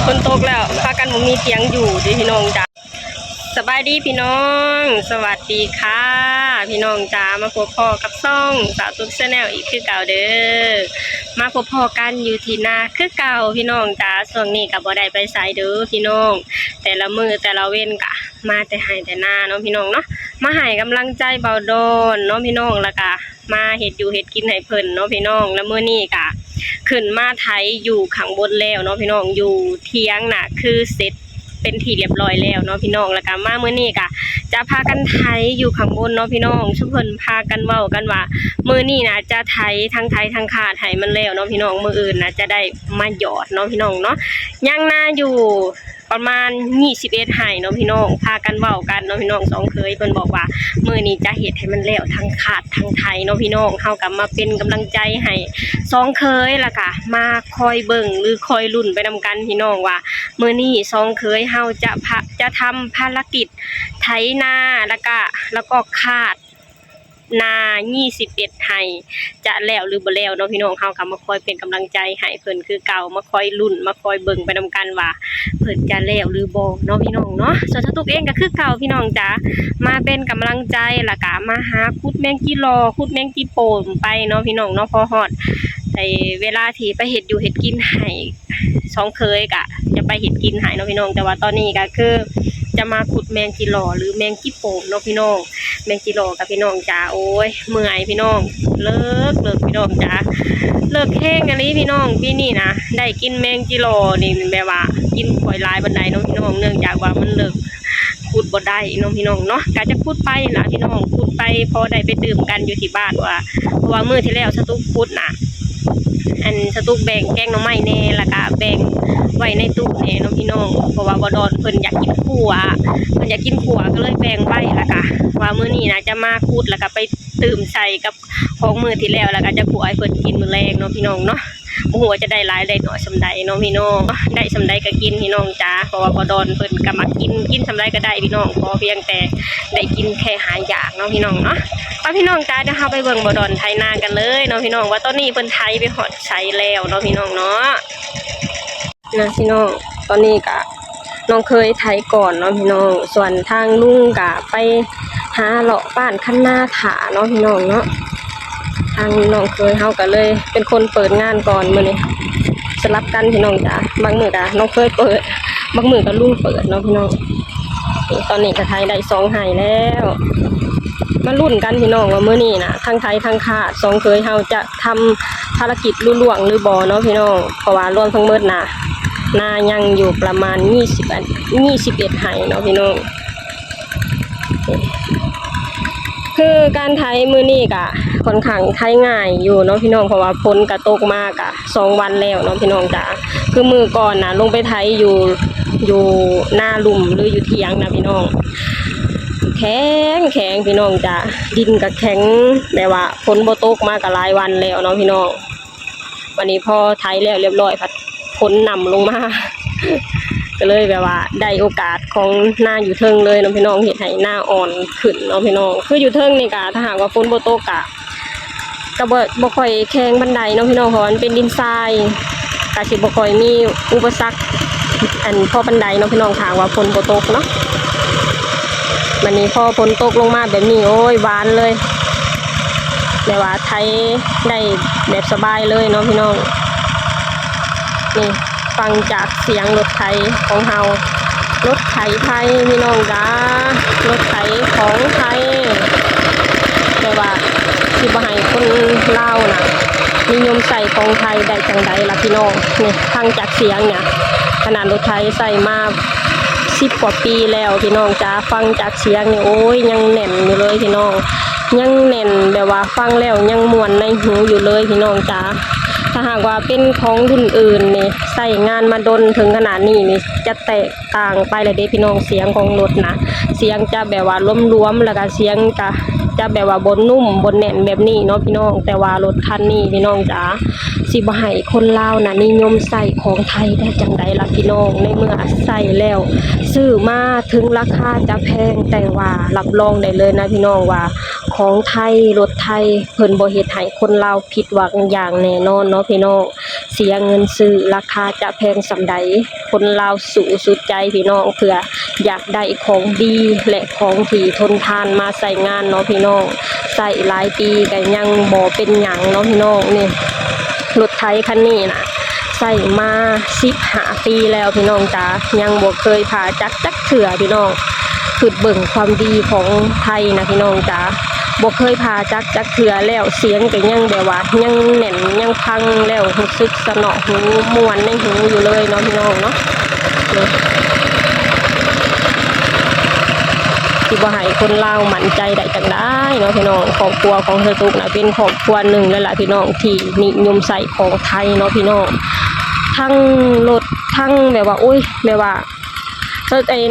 คนตกแล้วพากันบ่มีเตียงอยู่ดิพี่น้องจ้าสบายดีพี่น้องสวัสดีค่ะพี่น้องจ้ามาพบพ่อกับซ่องสาวตุ๊กแนลอีกคือเก่าเด้อมาพบพ่อกันอยู่ที่นาคือเก่าพี่น้องจ้าช่วงนี้กับบ่ได้ไปไสเด้อพี่น้องแต่ละมือแต่ละเว้นกะมาแต่ให้แต่นาเนาะพี่น้องเนาะมาให้กำลังใจเบาดอนเนาะพี่น้องแล้วก็มาเฮ็ดอยู่เฮ็ดกินให้เพิ่นเนาะพี่น้องแล้วมื้อนี้กะขึ้นมาไถอยู่ข้างบนแล้วเนาะพี่น้องอยู่เถียงน่ะคือเสร็จเป็นที่เรียบร้อยแล้วเนาะพี่น้องแล้วก็มามื้อนี้ก็จะพากันไถอยู่ข้างบนเนาะพี่น้องชุมเพิ่นพากันเว้ากันว่ามื้อนี้นะจะไถทั้งขาดไถมันแล้วเนาะพี่น้องมื้ออื่นนะจะได้มาหยอดเนาะพี่น้องเนาะยังนาอยู่ประมาณ21ไร่เนาะพี่น้องพากันเว้ากันเนาะพี่น้องสองเคยเพิ่นบอกว่ามื้อนี้จะเฮ็ดให้มันแล้วทั้งขาดทั้งไถเนาะพี่น้องเฮาก็มาเป็นกำลังใจให้สองเคยแล้วก็มาคอยเบิ่งหรือคอยลุ้นไปนำกันพี่น้องว่ามื้อนี้สองเคยเฮาจะทำภารกิจไถนาแล้วก็ขาดนา21ไร่จะแล้วหรือบ่แล้วเนาะพี่น้องเฮาก็มาคอยเป็นกำลังใจให้เพิ่นคือเก่ามาคอยลุ้นมาคอยเบิ่งไปนำกันว่าเพิ่นจะแล้วหรือบ่เนาะพี่น้องเนาะส่วนตุ๊กเองก็คือเก่าพี่น้องจ๋ามาเป็นกำลังใจแล้วก็มาหาขุดแมงจีรอขุดแมงจีโป่มไปเนาะพี่น้องเนาะพอฮอดแต่เวลาที่ไปเฮ็ดอยู่เฮ็ดกินให้สองเคยก็จะไปเฮ็ดกินให้เนาะพี่น้องแต่ว่าตอนนี้ก็คือจะมาขุดแมงจีรอหรือแมงจีโป่มเนาะพี่น้องแมงจีรอกับพี่น้องจ๋าโอ้ยเมื่อยพี่น้องเลิกพี่น้องจ๋าเลิกแห้งอันนี้พี่น้องปีนี้นะได้กินแมงจีรอนี่แบบว่ากินข่อยลายบันไดเนาะพี่น้องเนื่องจากว่ามันเลิกขุดบ่ได้เนาะพี่น้องเนาะก็จะขุดไปล่ะพี่น้องขุดไปพอได้ไปดื่มกันอยู่ที่บ้านว่าเพราะว่ามื้อที่แล้วสตุ๊กขุดน่ะอันสตุ๊กแบ่งแกงหน่อไม้แน่แล้วก็แบ่งไว้ในตู้แน่เนาะพี่น้องเพราะว่าบ่ดอนเพิ่นอยากกินขั่วก็เลยแบ่งไว้แล้วก็ว่ามื้อนี้นะจะมาขุดแล้วก็ไปตื่มใส่กับของมื้อที่แล้วแล้วก็จะขั่วให้เพิ่นกินมื้อแรกเนาะพี่น้องเนาะบ่ฮู้ว่าจะได้หลายได้น้อยส่าใดเนาะพี่น้องได้ส่าใดก็กินพี่น้องจ้าเพราะว่าบ่ดอนเพิ่นก็มากินส่าใดก็ได้พี่น้องขอเพียงแต่ได้กินแค่หาอย่างเนาะพี่น้องเนาะว่าพี่น้องจ้าเดี๋ยวเฮาไปเบิ่งบ่ดอนไถนากันเลยเนาะพี่น้องว่าตอนนี้เพิ่นไถไปฮอดไสแล้วเนาะพี่น้องเนาะนะพี่น้องตอนนี้ก็น้องเคยไถก่อนเนาะพี่น้องส่วนทางลุงก็ไปหาเลาะบ้านคันนาถาเนาะพี่น้องเนาะทางน้องเคยเฮาก็เลยเป็นคนเปิดงานก่อนมื้อนี้สลับกันพี่น้องจ้ะบางมื้อก็น้องเคยเปิดบางมื้อก็ลุงเปิดเนาะพี่น้องตอนนี้ก็ไถได้2ไร่แล้วมาลุ้นกันพี่น้องว่ามื้อนี้น่ะทั้งไถทั้งขาดสองเคยเฮาจะทำภารกิจลุล่วงหรือบ่เนาะพี่น้องเพราะว่ารวมทั้งหมดน่ะนายังอยู่ประมาณ21ไร่เนาะพี่น้องคือการไถมื้อนี้ก็ค่อนข้างไถง่ายอยู่เนาะพี่น้องเพราะว่าฝนก็ตกมากะ2วันแล้วเนาะพี่น้องจ้าคือมื้อก่อนน่ะลงไปไถอยู่หน้าลุ่มหรืออยู่เถียงนะพี่น้องแข็งพี่น้องจ้าดินก็แข็งแบบว่าฝนบ่ตกมาก็หลายวันแล้วเนาะพี่น้องวันนี้พอไถแล้วเรียบร้อยพัดฝนนำลงมาก็เลยแบบว่าได้โอกาสของหน้าอยู่เทิงเลยเนาะพี่น้องเห็ดให้หน้าอ่อนขึ้นเนาะพี่น้องคืออยู่เทิงนี่กะถ้าหากว่าฝนบ่ตกกะก็บ่ค่อยแข็งบันไดเนาะพี่น้องเพราะมันเป็นดินทรายกะสิบ่ค่อยมีอุปสรรคอันพอบันไดเนาะพี่น้องถามว่าฝนบ่ตกเนาะวันนี้พอฝนตกลงมาแบบนี้โอ้ยหวานเลยแต่ว่าไถได้แบบสบายเลยเนาะพี่น้องนี่ฟังจากเสียงรถไถของเฮารถไถไทยพี่น้องจ้ารถไถของไทยแต่ว่าสิบ่ให้คนลาวน่ะนิยมใส่ของไทยได้จังใดล่ะพี่น้องนี่ฟังจากเสียงเนี่ยขนาดรถไถใส่มา10กว่าปีแล้วพี่น้องจ้าฟังจากเสียงนี่โอ้ยยังแน่นอยู่เลยพี่น้องยังแน่นแบบว่าฟังแล้วยังม่วนในหูอยู่เลยพี่น้องจ้าถ้าหากว่าเป็นของรุ่นอื่นนี่ใส่งานมาดนถึงขนาดนี้นี่จะแตกต่างไปเลยเด้พี่น้องเสียงของรถนะเสียงจะแบบว่าล้มๆแล้วก็เสียงจะแบบว่าบนนุ่มบนแน่นแบบนี้เนาะพี่น้องแต่ว่ารถคันนี้พี่น้องจ๋าสิบ่ให้คนลาวนะนิยมใส่ของไทยได้จังใดล่ะพี่น้องในเมื่อใส่แล้วซื้อมาถึงราคาจะแพงแต่ว่ารับรองได้เลยนะพี่น้องว่าของไทยรถไทยเพิ่นบ่เฮ็ดให้คนลาวผิดหวังอย่างแน่นอนเนาะพี่น้อง เสียเงินซื้อราคาจะแพงสำใดคนลาวสู่สุดใจพี่น้องเพื่ออยากได้ของดีและของที่ทนทานมาใส่งานเนาะพี่น้องใส่หลายปีก็ยังบ่เป็นหยังเนาะพี่น้องนี่รถไถคันนี้นะใส่มา15 ปีแล้วพี่น้องจ๋ายังบ่เคยผ่าจักเถื่อพี่น้องคือเบิ่งความดีของไทยนะพี่น้องจ๋าบ่เคยผ่าจักเถื่อแล้วเสียงก็ยังแบบว่ายังแน่นยังพังแล้วรู้สึกสนอหูม่วนในหูอยู่เลยเนาะพี่น้องเนาะที่บ่ให้คนลาวมั่นใจได้จังได้เนาะพี่น้องครอบครัวของสตุกนะเป็นครอบครัวหนึ่งเลยล่ะพี่น้องที่นิยมใส่ของไทยเนาะพี่น้องทั้งรถทั้งแบบว่าอุ้ยแบบว่า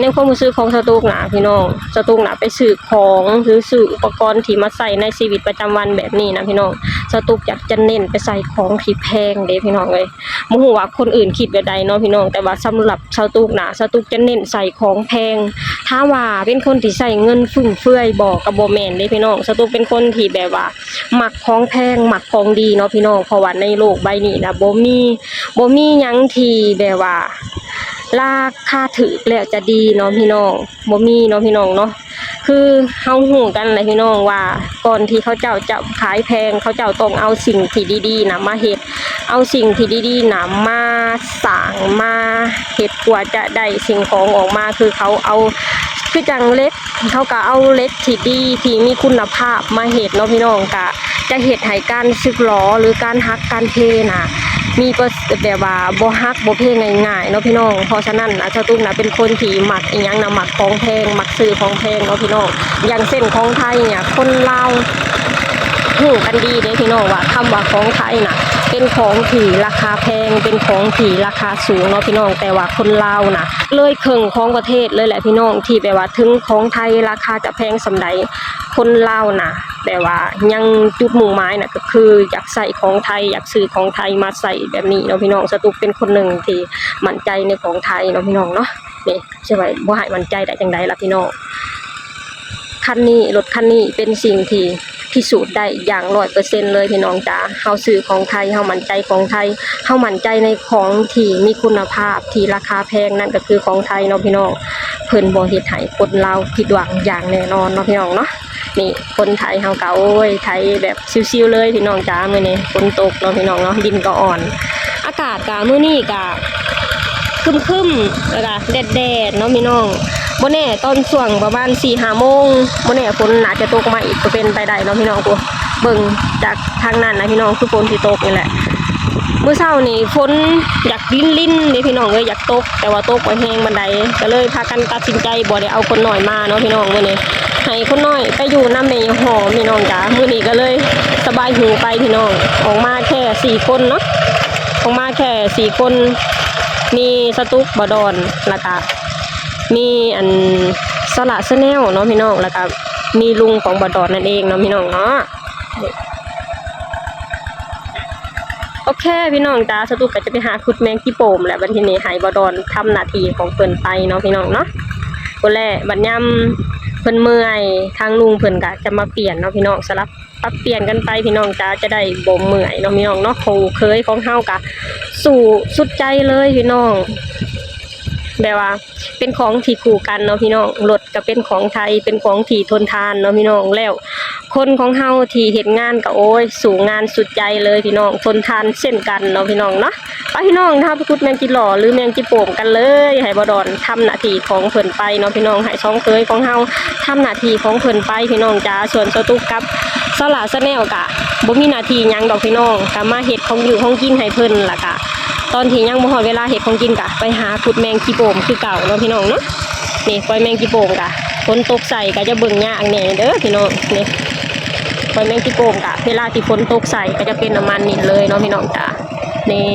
ในความรู้สึกของสตุกนะพี่น้องสตุกนะไปซื้อของหรือซื้ออุปกรณ์ที่มาใส่ในชีวิตประจำวันแบบนี้นะพี่น้องสตุกอยากจะเน้นไปใส่ของที่แพงเด้พี่น้องเลยบ่ฮู้ว่าคนอื่นคิดแบบใดเนาะพี่น้องแต่ว่าสำหรับสตุกนะสตุกจะเน้นใส่ของแพงถ้าว่าเป็นคนที่ใส่เงินฟุ่มเฟือยบ่ก็บ่แม่นเด้พี่น้องสตุกเป็นคนที่แบบว่ามักของแพงมักของดีเนาะพี่น้องเพราะว่าในโลกใบนี้นะบ่มีหยังที่แบบว่าราคาถูกแล้วจะดีเนาะพี่น้องบ่มีเนาะพี่น้องเนาะคือเฮาฮู้กันแหละพี่น้องว่าก่อนที่เขาเจ้าจะขายแพงเขาเจ้าต้องเอาสิ่งที่ดีๆนะมาเฮ็ดเอาสิ่งที่ดีๆนะมาสร้างมาเฮ็ดกว่าจะได้สิ่งของออกมาคือเขาเอาคือจังเล็กเขาก็เอาเล็กที่ดีที่มีคุณภาพมาเฮ็ดเนาะพี่น้องก็จะเฮ็ดให้การสึกหรอหรือการฮักการเพน่ะมีแบบว่าบ่ฮักบ่เพง่ายๆเนาะพี่น้องเพราะฉะนั้นนะเจ้าตุ้มนะเป็นคนที่มักอีหยังนะมักของแพงมักซื้อของแพงเนาะพี่น้องอย่างเส้นของไทยเนี่ยคนลาวฮู้กันดีเด้พี่น้องว่าคำว่าของไทยน่ะเป็นของที่ราคาแพงเป็นของที่ราคาสูงเนาะพี่น้องแต่ว่าคนลาวน่ะเลยครึ่งของประเทศเลยแหละพี่น้องที่แบบว่าถึงของไทยราคาจะแพงสำใดคนลาวน่ะแต่ว่ายังจุดมุ่งหมายน่ะก็คืออยากใส่ของไทยอยากซื้อของไทยมาใส่แบบนี้เนาะพี่น้องสตุกเป็นคนหนึ่งที่มั่นใจในของไทยเนาะพี่น้องเนาะนี่ใช่ไหมบ่ให้มั่นใจได้จังไดล่ะพี่น้องคันนี้รถคันนี้เป็นสิ่งที่พิสูจน์ได้อย่าง 100% เลยพี่น้องจ๋าเฮาซื้อของไทยเฮามั่นใจของไทยเฮามั่นใจในของที่มีคุณภาพที่ราคาแพงนั่นก็คือของไทยเนาะพี่น้องเพิ่นบ่เฮ็ดให้คนลาวผิดหวังอย่างแน่นอนเนาะพี่น้องเนาะนี่คนไทยเฮาก็โอ้ยไทยแบบชิวๆเลยพี่น้องจ๋ามื้อนี้ฝนตกเนาะพี่น้องเนาะดินก็อ่อนอากาศก็มื้อนี้ก็ครึมๆแล้วก็แดดๆเนาะพี่น้องบ่แน่ตอนช่วงประมาณ 4-5 โมงบ่แน่ฝนน่าจะตกมาอีกก็เป็นไปได้เนาะพี่น้องกูเบิ่งจากทางนั้นนะพี่น้องคือฝนสิตกนี่แหละมื้อเช้านี่ฝนอยากลิ้นเด้พี่น้องเอ้ยอยากตกแต่ว่าตกบ่แฮงบันไดก็เลยพากันตัดสินใจบ่ได้เอาคนน้อยมาเนาะพี่น้องมื้อนี้ให้คนน้อยไปอยู่นำแม่หอมพี่น้องจ๋ามื้อนี้ก็เลยสบายหูไปพี่น้องออกมาแค่4คนเนาะออกมาแค่4คนมีสตุกบ่ดอนแล้วก็มีอันสละสแนลเนาะพี่น้องแล้วก็มีลุงของบ่ดอนนั่นเองเนาะพี่น้องเนาะโอเคพี่น้องจ้าสตุกก็จะไปหาขุดแมงกี่โป่มแหละบัดทีนี้ให้บ่ดอนทำหน้าที่ของเพิ่นไปเนาะพี่น้องเนาะคนแรกบัดยามเพิ่นเมื่อยทางลุงเพิ่นก็จะมาเปลี่ยนเนาะพี่น้องสลับปรับเปลี่ยนกันไปพี่น้องจ้าจะได้บ่เมื่อยเนาะพี่น้องเนาะครูเคยของเฮาก็สู่สุดใจเลยพี่น้องแบบว่าเป็นของที่คู่กันเนาะพี่น้องรถก็เป็นของไทยเป็นของที่ทนทานเนาะพี่น้องแล้วคนของเฮาที่เฮ็ดงานก็โอ้ยสู่งานสุดใจเลยพี่น้องทนทานเช่นกันเนาะพี่น้องเนาะไปพี่น้องถ้าไปขุดแมงจีหล่อหรือแมงจีโป่งกันเลยให้บ่ดอนทำหน้าที่ของเพิ่นไปเนาะพี่น้องให้ช่องเคยของเฮาทำหน้าที่ของเพิ่นไปพี่น้องจ้าส่วนสตุกกับสลาสแนลกะบ่มีหน้าที่หยังดอกพี่น้องก็มาเฮ็ดของอยู่ของกินให้เพิ่นล่ะกะตอนที่ยังบ่ฮอดเวลาเฮ็ดของกินกะไปหาขุดแมงจีโป่งคือเก่าเนาะพี่น้องเนาะนี่ปล่อยแมงจีโป่งกะฝนตกใส่ก็จะเบิ่งยากแน่เด้อพี่น้องนี่ปล่อยแมงจีโป่งกะเวลาที่ฝนตกใส่ก็จะเป็นน้ำมันนิดเลยเนาะพี่น้องจ้านี่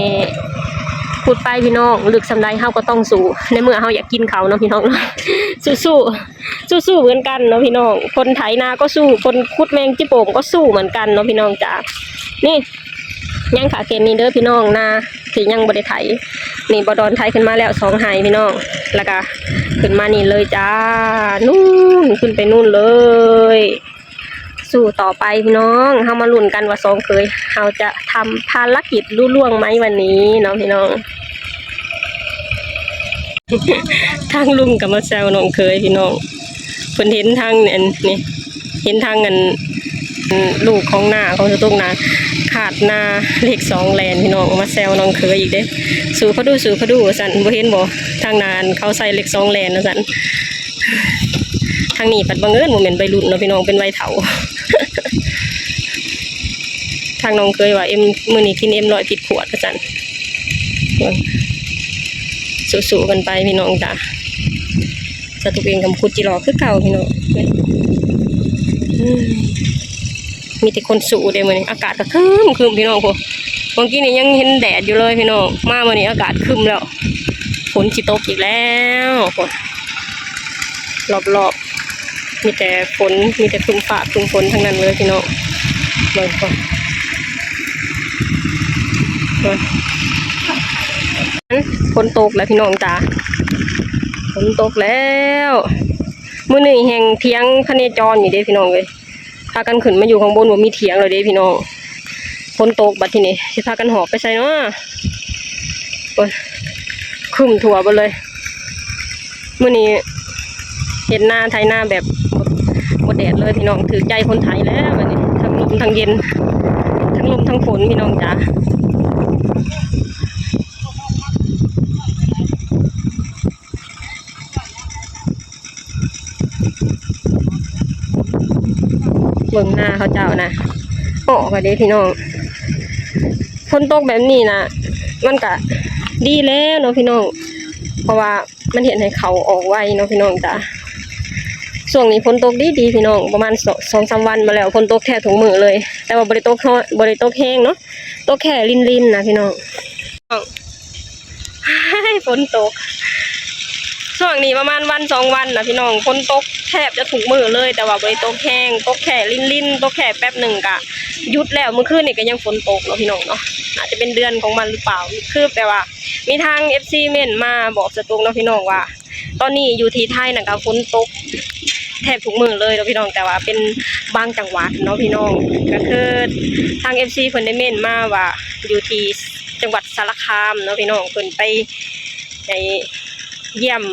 ขุดไปพี่น้องลึกสำใดเฮาก็ต้องสู้ในเมื่อเฮาอยากกินเขาเนาะพี่น้องเนาะสู้เหมือนกันเนาะพี่น้องคนไถนาก็สู้คนขุดแมงจีโป่งก็สู้เหมือนกันเนาะพี่น้องจ้านี่ยังขาเกณฑ์นี่เด้อพี่น้องนาที่ยังบ่ได้ไถนี่บ่ดอนไถขึ้นมาแล้ว2 ไหพี่น้องแล้วก็ขึ้นมานี่เลยจ้านู่นขึ้นไปนู่นเลย สู่ต่อไปพี่น้องเฮามาลุ้นกันว่าสองเคยเฮาจะทำภารกิจลุล่วงไหมวันนี้เนาะพี่น้อง ทางลุงกับมาแซวน้องเคยพี่น้องเพิ่นเห็นทางนี่เห็นทางลูกของหน้าของสตุ้งนาขาดหน้าเลข2แลนพี่น้องมาแซวน้องเคยอีกเด้สู่เขาดูสั่นบ่เห็นบ่ทางนานเขาใส่เลข2แลนนะสั่นทางนี้ปัดบังเอิญบ่แม่นใบรุ่นเนาะพี่น้องเป็นใบเถา ทางน้องเคยว่ามื้อนี้กิน100ผิดขวดว่าสั่นสู้ๆกันไปพี่น้องจ้ะสตุกเองกับคุดจิรอคือเก่าพี่น้องมีแต่คนสู้เด้มื้อนี้อากาศก็ครึมพี่น้องพวกเมื่อกี้นี่ยังเห็นแดดอยู่เลยพี่น้องมามื้อนี้อากาศครึมแล้วฝนสิตกอีกแล้วรอบๆมีแต่ฝนมีแต่ครึมฟ้าครึมฝนทั้งนั้นเลยพี่น้องเบิ่งก่อนฝนตกแล้วพี่น้องจ้าฝนตกแล้วมื้อนี้แห่งเถียงพเนจรอยู่เด้พี่น้องเอ้ยพากันขึ้นมาอยู่ข้างบนว่ามีเถียงเลยเด้พี่น้องฝนตกบัดทีนี้สิพากันหอบไปใส่เนาะครึ้มทั่วไปเลยมื้อนี้เห็นหน้าไทยหน้าแบบบ่แดดเลยพี่น้องถือใจคนไทยแล้วบัดนี้ทั้งลมทั้งเย็นทั้งลมทั้งฝนพี่น้องจ้าเบิ่งหน้าเขาเจ้านะโอ้ก็ดีพี่น้องฝนตกแบบนี้นะมันก็ดีแล้วเนาะพี่น้องเพราะว่ามันเห็นให้เขาออกไวเนาะพี่น้องจ้ะช่วงนี้ฝนตกดีพี่น้องประมาณ2-3 วันมาแล้วฝนตกแค่ถุงมือเลยแต่ว่าบริโตกแห้งเนาะตกแค่ลินนะพี่น้องฝนตกช่วงนี้ประมาณ1-2 วันนะพี่น้องฝนตกแทบจะถุงมือเลยแต่ว่าบริโตกแห้งตกแค่ลินตกแค่แป๊บหนึ่งกะหยุดแล้วเมื่อคืนนี่ก็ยังฝนตกเนาะพี่น้องเนาะอาจจะเป็นเดือนของมันหรือเปล่าคือแปลว่ามีทาง FC เม่นมาบอกสตูงเนาะพี่น้องว่าตอนนี้อยู่ที่ไทยนะคะฝนตกแทบทุกมือเลยเนาะพี่น้องแต่ว่าเป็นบางจังหวัดเนาะพี่น้องก็คือทาง FC เพิ่นได้เม่นมาว่าอยู่ที่จังหวัดสารคามเนาะพี่น้องเพิ่นไปเยี่ยม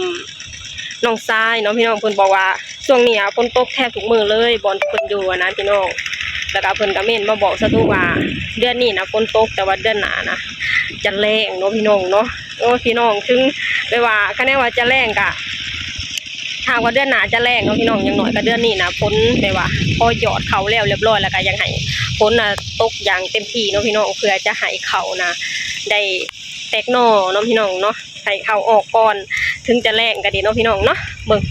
น้องทรายเนาะพี่น้องเพิ่นบอกว่าช่วงนี้ฝนตกแทบทุกมือเลยบอนเพิ่นอยู่นะพี่น้องแล้วก็เพิ่นก็เม่นมาบอกสตูว่าเดือนนี้นะฝนตกแต่ว่าเดือนหน้านะจะแรงเนาะพี่น้องเนาะโอ้พี่น้องถึงไปว่าคะแนนว่าจะแรงกะถ้าว่าเดือนหน้าจะแรงเนาะพี่น้องอย่างน้อยก็เดือนนี้นะฝนไปว่าพอหยอดเขาแล้วเรียบร้อยแล้วก็ยังให้ฝนน่ะตกอย่างเต็มที่เนาะพี่น้องเพื่อจะให้เขานะได้แตกหน่อเนาะพี่น้องเนาะให้เขาออกก่อนถึงจะแรงก็ดีเนาะพี่น้องเนาะเบิ่ง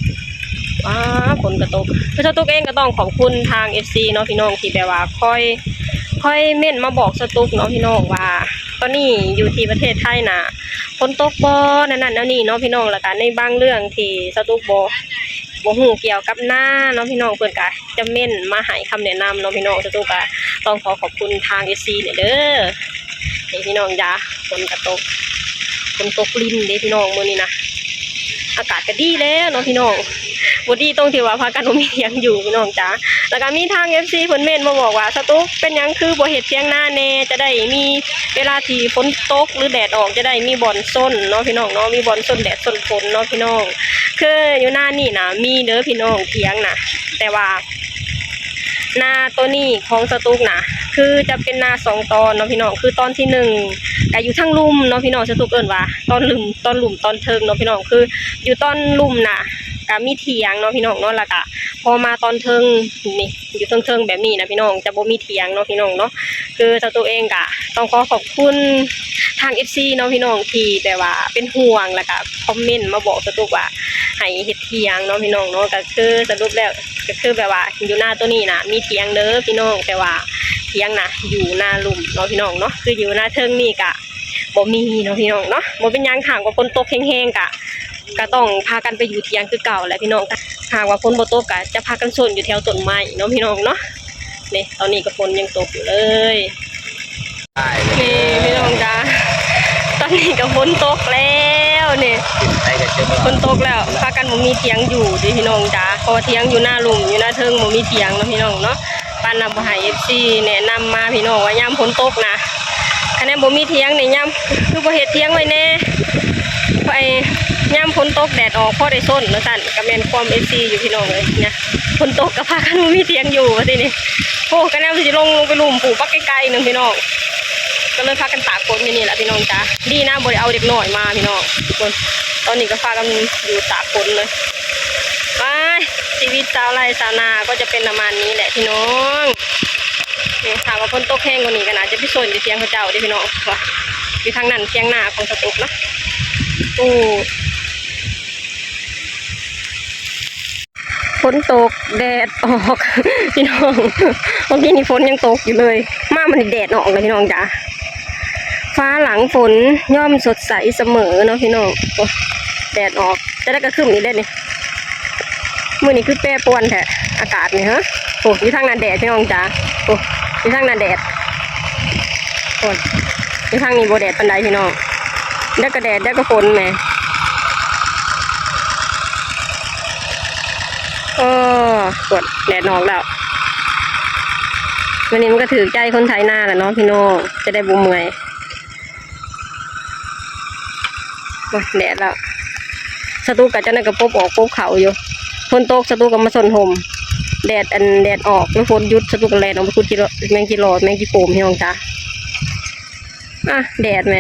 ว้าฝนก็ตกคือสตุกเองก็ต้องขอบคุณทาง FC เนาะพี่น้องที่แบบว่าค่อยเม่นมาบอกสตุกเนาะพี่น้องว่าตอนนี้อยู่ที่ประเทศไทยนะฝนตกบ่นั่นนี่เนาะพี่น้องแล้วก็ในบางเรื่องที่สตุกบ่ฮู้เกี่ยวกับหน้าเนาะพี่น้องเพิ่นก็จะเม่นมาให้คำแนะนำเนาะพี่น้องสตุกก็ต้องขอบคุณทาง FC เนี่ยเด้อให้พี่น้องจ้าฝนก็ตกลิ้นเด้พี่น้องมื้อนี้นะอากาศก็ดีแล้วเนาะพี่น้องบ่ดีตรงที่ว่าพากันบ่มีเถียงอยู่พี่น้องจ้าแล้วก็มีทาง FC เพิ่นเม่นมาบอกว่าสตุกเป็นหยังคือบ่เฮ็ดเถียงหน้าแน่จะได้มีเวลาที่ฝนตกหรือแดดออกจะได้มีบ่อนส้นเนาะพี่น้องเนาะมีบ่อนส้นแดดส้นฝนเนาะพี่น้องคืออยู่หน้านี่นะมีเด้อพี่น้องเถียงนะแต่ว่านาตัวนี้ของสตุกนะคือจะเป็นนา2 ตอนเนาะพี่น้องคือตอนที่1ก็อยู่ทั้งลุ่มเนาะพี่น้องสตุกเอิ้นว่าตอนหลุมตอนเทิงเนาะพี่น้องคืออยู่ตอนลุ่มน่ะก็มีเถียงเนาะพี่น้องเนาะแล้วก็พอมาตอนเทิงนี่อยู่เทิงแบบนี้นะพี่น้องจะบ่มีเถียงเนาะพี่น้องเนาะคือสตุกเองก็ต้องขอบคุณทาง FC เนาะพี่น้องที่แบบว่าเป็นห่วงแล้วก็คอมเมนต์มาบอกสตุกว่าให้เฮ็ดเถียงเนาะพี่น้องเนาะก็คือสรุปแล้วก็คือแบบว่าอยู่หน้าตัวนี้นะมีเถียงเด้อพี่น้องแต่ว่าเถียงนะอยู่หน้าลุ่มเนาะพี่น้องเนาะคืออยู่หน้าเทิงนี่กะบ่มีเนาะพี่น้องเนาะบ่เป็นหยังห่างว่าฝนตกแห้งๆก็ต้องพากันไปอยู่เถียงคือเก่าแหละพี่น้องหากว่าฝนบ่ตกก็จะพากันซ่อนอยู่แถวต้นไม้เนาะพี่น้องเนาะนี่ตอนนี้ก็ฝนยังตกอยู่เลยนี่พี่น้องจ้าตอนนี้ก็ฝนตกแล้วนี่ฝนตกแล้วพากันบ่มีเถียงอยู่ดิพี่น้องจ้าเพราะว่าเถียงอยู่หน้าลุ่มอยู่หน้าเทิงบ่มีเถียงเนาะพี่น้องเนาะ านนะบ่ให้ FC แนะนำมาพี่น้องว่ายามฝนตกนะคะแนนบ่มีเถียงนี่ยามคือบ่เฮ็ดเถียงไว้แน่ไปยามฝนตกแดดออกพอได้ส้นว่าซั่นก็แม่นความ FC อยู่พี่น้องเอ้ยเนี่ยฝนตกก็พากันบ่มีเถียงอยู่ว่าซี่นี่โอ้คะแนนสิลงไปลุ่มปลูกปักไกลๆนึงพี่น้องก็เลยพากันตากฝนอยู่นี่แหละพี่น้องจ้าดีนะบ่ได้เอาเด็กน้อยมาพี่น้องทุกคนตอนนี้ก็พากันอยู่ตากฝนเลยไปชีวิตชาวไร่ชาวนาก็จะเป็นประมาณนี้แหละพี่น้องนี่ถามว่าฝนตกแห้งกว่านี้ก็น่าจะไปโซนอยู่เทียงเขาเจ้าดิพี่น้องว่าอยู่ทางนั้นเทียงนาของสตุกนะโอ้ฝนตกแดดออกพี่น้องเมื่อกี้นี่ฝนยังตกอยู่เลยมามันแดดออกเลยพี่น้องจ้าฟ้าหลังฝนย่อมสดใสเสมอเนาะพี่น้องแดดออกจะได้กระขึ้นอีกได้นี่มื้อนี้คือแปรปรวนแท้อากาศนี่ฮะโอ้ยทางนั้นแดดพี่น้องจ้าโอ้ยทางนั้นแดดโอ้ยทางนี้บ่แดดปานใดพี่น้องได้ก็แดดได้ก็ฝนแหมกดแดดออกแล้ววันนี้มันก็ถือใจคนไทยหน้าแหละเนาะพี่น้องจะได้บ่เมื่อยแดดแล้วสตูกับเจ้านั่นก็ปบออกปบเขาอยู่ฝนตกสตูกับมาสนห่มแดดออกแล้วฝนหยุดสตูกับแลนออกไปคุดกิโลแมงกิโลแมงกิโปมพี่น้องจ้าแดดไหม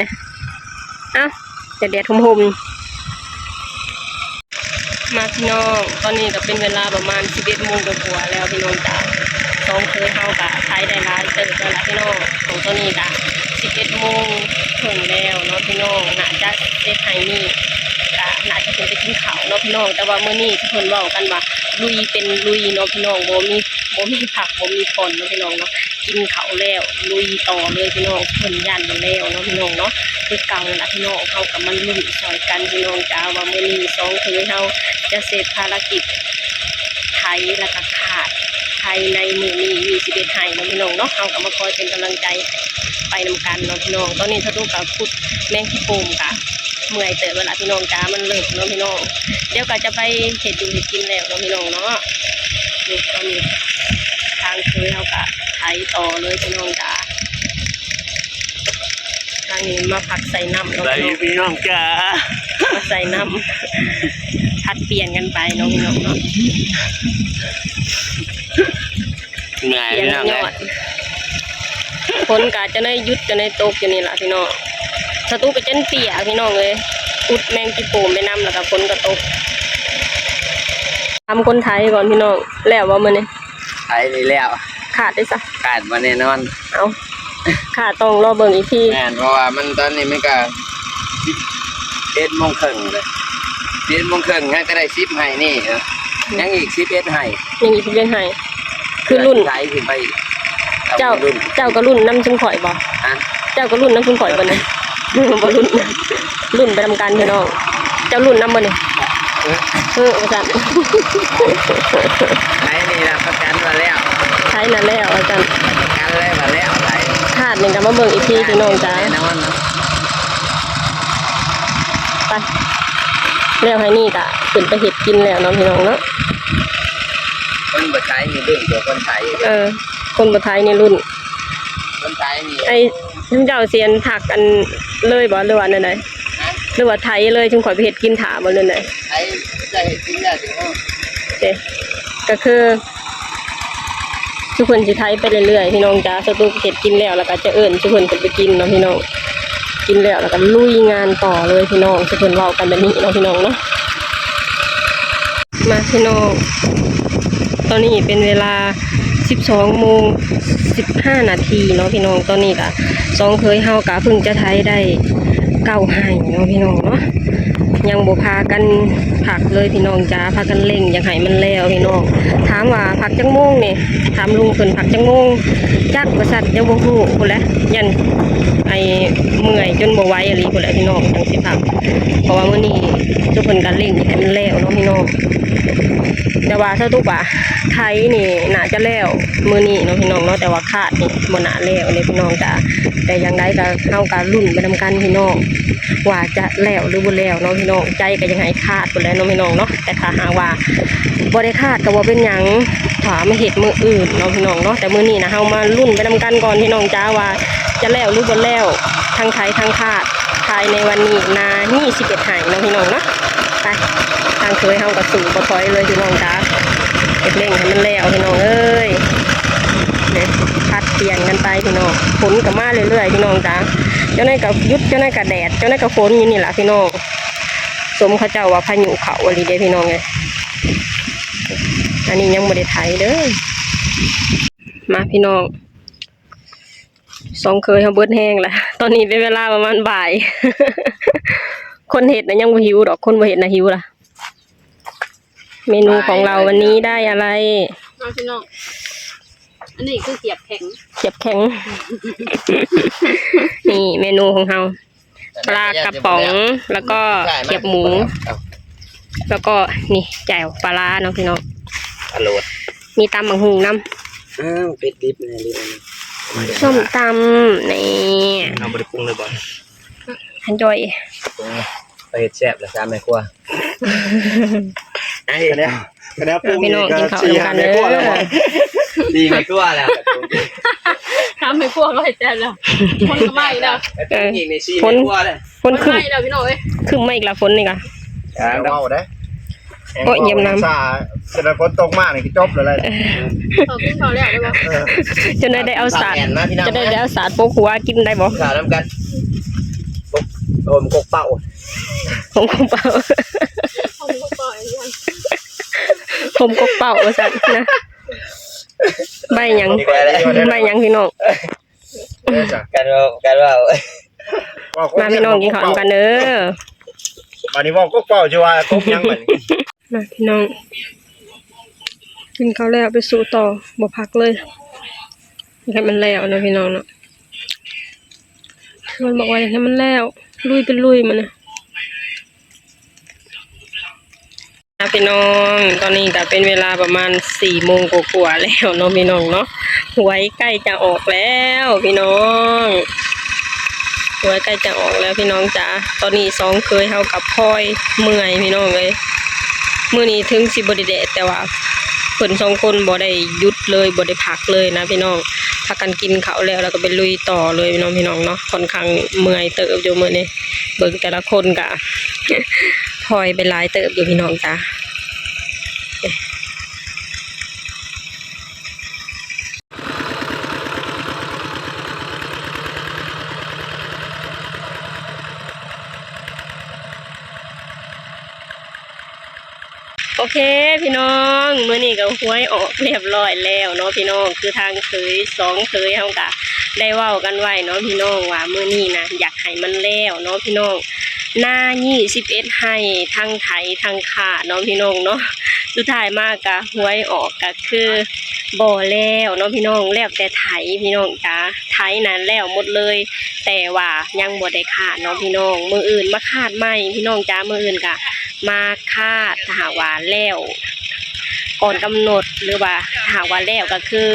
แดดห่มมาพี่น้องตอนนี้ก็เป็นเวลาประมาณ11 โมงกว่าแล้วพี่น้องจ้า2เคยเข้ากะใช้ได้หลายเติบแล้วล่ะพี่น้องของตัวนี้กะ11 โมงถึงแล้วเนาะพี่น้องน่าจะเด็กไห้นี่ก็น่าจะเป็นไปกินข้าวเนาะพี่น้องแต่ว่ามื้อนี้ที่เพิ่นเว้ากันว่าลุยเป็นลุยเนาะพี่น้องบ่มีผักบ่มีผลเนาะพี่น้องเนาะกินข้าวแล้วลุยต่อเลยพี่น้องเพิ่นย่านบ่แล้วเนาะพี่น้องเนาะคือเก่าล่ะพี่น้องเฮากับมันลุยซอยกันพี่น้องจ้าว่ามื้อนี้2เคยเฮาจะเสร็จภารกิจไถแล้วก็ขาดภายในมื้อนี้21ไห้เนาะพี่น้องเนาะเฮาก็มาคอยเป็นกำลังใจไปนำกันเนาะพี่น้องตอนนี้ถ้าดูกับพุดแมงขี้โป่งกะเมื่อยเต๋อเวลาพี่น้องจ้ามันเลิกเนาะพี่น้องเดี๋ยวก็จะไปเห็ดดูเห็ดกินแล้วเนาะพี่น้องเนาะนี่ตอนนี้ทางเคยเฮากะไถต่อเลยพี่น้องจ้าทางนี้มาผักใส่น้ำเนาะพี่น้องจ้ามาใส่น้ำพัดเปลี่ยนกันไปเนาะพี่น้องเนาะไงพี่น้องไงฝนกะจะได้ยุดจะได้ตกอยู่นี่แหละพี่น้องสตูก็เจนเปียกพี่น้องเลยอุดแมงจีโปมไปน้ำแล้วก็ฝนก็ตกทำคนไทยก่อนพี่น้องแล้วว่ามันนี่ไทยนี่แล้วขาดได้ซะขาดมาแน่นอนเอาขาดต้องรอเบิ่งอีกทีแม่นเพราะว่ามันตอนนี้ไม่ก็11 โมงครึ่งเลย11 โมงครึ่งงั้นก็ได้10ไห้นี่ยังอีก11ไห้ยังอีก11ไห้คือรุ่นไทยขึ้นไปเจ้าก็รุ่นน้ำชุ่มข่อยบ่เจ้าก็รุ่นน้ำชุ่มข่อยบ่เนี่ยบ่รุ่นไปทำการพี่น้องเจ้ารุ่นน้ำบ่เนี่ยอาจารย์ไทยนี่รับประกันมาแล้วใช้นั่นแล้วอาจารย์ประกันเลยมาแล้วไทยขาดหนึ่งกับมาเบิ่งอีกทีพี่น้องจ้าไปแล้วให้นี่กะขึ้นไปเห็ดกินแล้วน้องพี่น้องเนาะคนบ่ไทยนี่รุ่นตัวคนไทยคนบ่ไทยนี่รุ่นคนไทยนี่ไอ้ชุ่มเจ้าเซียนผักกันเลยบ่หรือว่านั่นไหนหรือว่าไทยเลยชุ่มข่อยไปเห็ดกินถาบ่เลยไหนไทยจะเห็ดกินได้ถึงโอเคก็คือทุกคนสิไทยไปเรื่อยๆพี่น้องจ้าสตูเห็ดกินแล้วก็จะเอิ้นทุกคนไปกินเนาะพี่น้องกินแล้วก็ลุยงานต่อเลยพี่น้องทุกคนเว้ากันแบบนี้เนาะพี่น้องเนาะมาพี่น้องตอนนี้เป็นเวลา12 โมง 15 นาทีเนาะพี่น้องตอนนี้ก็2เคยเฮากะเพิ่งจะไทยได้9ไห้เนาะพี่น้องเนาะยังบ่พากันผักเลยพี่น้องจ้าพากันเล่งอยากให้มันแล้วพี่น้องถามว่าผักจังโมงนี่ถามลุงเพิ่นผักจังโมงจักบริษัทยังบ่ฮู้พุ่นแหละยันไอเมื่อยจนบ่ไหวอะไรพุ่นแหละพี่น้องจังสิผักเพราะว่ามื้อนี้ทุกคนก็เล่งให้มันแล้วเนาะพี่น้องแต่ว่าถ้าทุกว่าไทยนี่น่าจะแล้วมื้อนี้เนาะพี่น้องเนาะแต่ว่าขาดนี่บ่น่าแล้วเลยพี่น้องจ้าแต่อย่างใดก็เฮาก็ลุ้นไปนำกันพี่น้อง ว่าจะแล้วหรือบ่แล้วเนาะพี่น้องใจก็ยังให้คาดไปแล้วเนาะพี่น้องเนาะแต่ถ้าหากว่าบ่ได้คาดก็บ่เป็นหยังถามาเฮ็ดมื้ออื่นเนาะพี่น้องเนาะแต่มื้อนี้นะเฮามาลุ้นไปนำกันก่อนพี่น้องจ้าว่าจะแล้วหรือบ่แล้วทั้งไทยทั้งคาดภายในวันนี้นา21ไหเนาะพี่น้องเนาะไปทางเคยเฮาก็สู่บ่ถอยเลยพี่น้องจ้าเร่งให้มันแล้วพี่น้องเอ้ยเนี่ยพัดเปลี่ยนกันไปพี่น้องฝนก็มาเรื่อยๆพี่น้องจ้าเจ้าไหนก็ยุดเจ้าไหนก็แดดเจ้าไหนก็ฝนอยู่นี่แหละพี่น้องสมเขาเจ้าว่าพายุเขาอะไรเด้พี่น้องไงอันนี้ยังไม่ได้ไถเด้อมาพี่น้องสองเคยเขาเบิดแห้งแล้วตอนนี้เป็นเวลาประมาณบ่าย คนเห็ดนะยังบ่หิวดอกคนบ่เห็ดนะหิวล่ะเมนูของเราวันนี้ได้อะไรน้องพี่น้องอันนี้คือเสียบแข็ง เสียบแข็ง นี่เมนูของเราปลากระป๋องแล้วก็เขียบหมูแล้วก็นี่แจ่วปลาร้าเนาะพี่น้อง อร่อย มีตำบักหุ่งน้ำ เป็ดดิบนี่ ส้มตำนี่ เอาบริปรุงเลยบ่ ทันจอย ปรุงไปเฮ็ดแซ่บแล้ว3แม่ครัวไอ้เนี่ยพี่น้องกินข้าวด้วยกันเด้อ ดีแม่ครัวแล้ว ทำให้พวกเราให้แจ้งแล้วคนก็ไม่แล้ว อีกใน4แม่ครัวเลย ฝนขึ้น ไม่แล้วพี่น้องเอ้ย ขึ้นมาอีกละฝนนี่ค่ะ เมาได้ โอ้ยเยี่ยมน้ำ ซาเสร็จแล้วฝนตกมากนี่ก็จบเลย เขากินข้าวแล้วได้บ่ จะได้เอาสาดจะได้เอาสาดโปกหัวกินได้บ่ ข้าวน้ำกันโอมกกเป่า ผมกกเป่า เขาก็ปล่อยอย่าง ผมกกเป่าว่าซั่นนะใบหยังใบหยังพี่น้อง กันว่า มาพี่น้องกินข้าวกันเด้อ วันนี้ว่าก็เป่าชัวร์ก็ยังเหมือน มาพี่น้องกินข้าวแล้วไปสู่ต่อบ่พักเลยให้มันแล้วนะพี่น้องเนาะมันบอกว่าอยากให้มันแล้วลุยเป็นลุยมันนะพี่น้องตอนนี้ก็เป็นเวลาประมาณ4 โมงกว่าๆแล้วเนาะพี่น้องเนาะหวยใกล้จะออกแล้วพี่น้องหวยใกล้จะออกแล้วพี่น้องจ๋าตอนนี้สองเคยเฮากับพลอยเมื่อยพี่น้องเลยมื้อนี้ถึงสิบ่ได้แดดแต่ว่าเพิ่นสองคนบ่ได้หยุดเลยบ่ได้พักเลยนะพี่น้องพักกันกินข้าวแล้วก็ไปลุยต่อเลยพี่น้องเนาะค่อนข้างเมื่อยเติบอยู่มื้อนี้เบิ่งแต่ละคนก็ พลอยไปหลายเติบอยู่พี่น้องจ้าโอเคพี่น้องมื้อนี้ก็หวยออกเรียบร้อยแล้วเนาะพี่น้องคือทางเคยสองเคยเฮาก็ได้เว้ากันไว้เนาะพี่น้องว่ามื้อนี้นะอยากให้มันแล้วเนาะพี่น้องหน้า21ให้ทั้งไถทั้งขาเนาะพี่น้องเนาะสุดท้ายมากก็หวยออกก็คือบ่แล้วเนาะพี่น้องแล้วแต่ไถพี่น้องจ้าไถนั้นแล้วหมดเลยแต่ว่ายังบ่ได้ขาดเนาะพี่น้องมื้ออื่นมาขาดใหม่พี่น้องจ้ามื้ออื่นก็มาคาดถ้าหากว่าแล้วก่อนกำหนดหรือว่าถ้าหากว่าแล้วก็คือ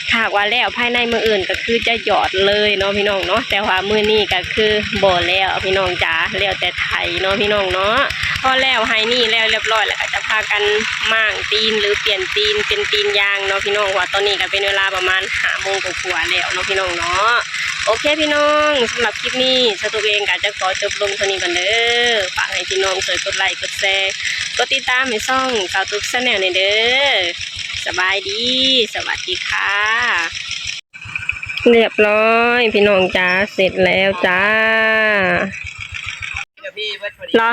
ถ้าหากว่าแล้วภายในมื้ออื่นก็คือจะหยอดเลยเนาะพี่น้องเนาะแต่ว่ามื้อนี้ก็คือบ่แล้วพี่น้องจ๋าแล้วแต่ไถเนาะพี่น้องเนาะพอแล้วให้นี่แล้วเรียบร้อยแล้วก็จะพากันม่างตีนหรือเปลี่ยนตีนเป็นตีนยางเนาะพี่น้องว่าตอนนี้ก็เป็นเวลาประมาณ5 โมงกว่าๆแล้วเนาะพี่น้องเนาะโอเคพี่น้องสำหรับคลิปนี้สตูเองก็จะขอจบลงเท่านี้ก่อนเด้อฝากให้พี่น้องช่วยกดไลค์กดแชร์กดติดตามให้ช่องสาวตุ๊กชาแนลเด้อสบายดีสวัสดีค่ะเรียบร้อยพี่น้องจ้าเสร็จแล้วจ้าเหรอ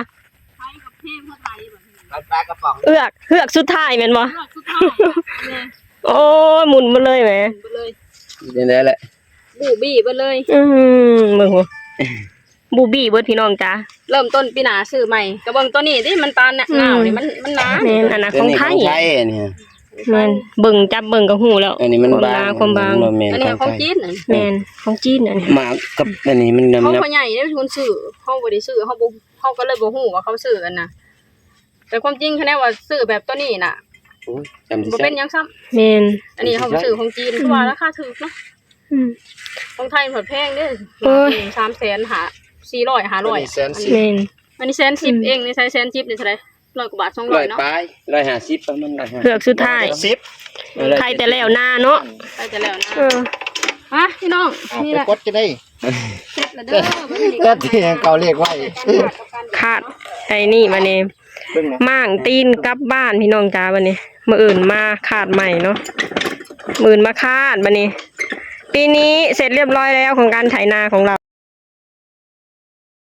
ใช้กับเทพเพื่อไทยแบบนี้ ปลากระป๋อง เฮือกสุดท้ายแม่นบ่ สุดท้ายเลย โอ้ยหมุนมาเลยแหม ไปเลย นี่แหละ บูบี้ไปเลย มึงหัวบูบี้เบิดพี่น้องจ้า เริ่มต้นปีหน้าซื้อใหม่กระเบื้องตัวนี้ที่มันปานหนาวนี่มันหนา แม่นอันนั้นของไทย เนี่ย แม่นเบิ่งจับเบิ่งก็ฮู้แล้ว อันนี้มันบาง ความบาง อันนี้ของจีนน่ะ แม่นของจีนอันนี้ หมากับอันนี้มัน เขา น้ำ พ่อใหญ่ได้เป็นคนซื้อเขาบ่ได้ซื้อเขาก็เลยบ่ฮู้ว่าเขาซื้อกันนะแต่ความจริงคะแนนว่าซื้อแบบตัวนี้น่ะ จำ บ่เป็นหยังซ้ำ แม่น อันนี้เขาซื้อของจีนคือว่าราคาถูกเนาะ อืม ของไทยมันแพงเด้อ โอ้ย 300,000หา 400 500 แสนสิบ แม่น อันนี้110เองนี่ใช้110นี่เท่าไหร่100 กว่าบาท ร้อย 200เนาะ ปลาย150ประมาณ150 เผือกสุดท้าย 10 ใครแต่แล้วหน้าเนาะ ใกล้จะแล้วนะ เออ ฮะพี่น้อง เอา นี่ ไป แหละ กดจะได้ เสร็จแล้วเด้อบัดนี้ ก็ที่เก่าเรียกไว้ ขาดไอ้นี่มาเนี่ย เพิ่งนะ ม่างตีนกลับบ้านพี่น้องจ้าวันนี้มื้ออื่นมาขาดใหม่เนาะมื้ออื่นมาขาดบัดนี้ ปีนี้เสร็จเรียบร้อยแล้วของการไถนาของเรา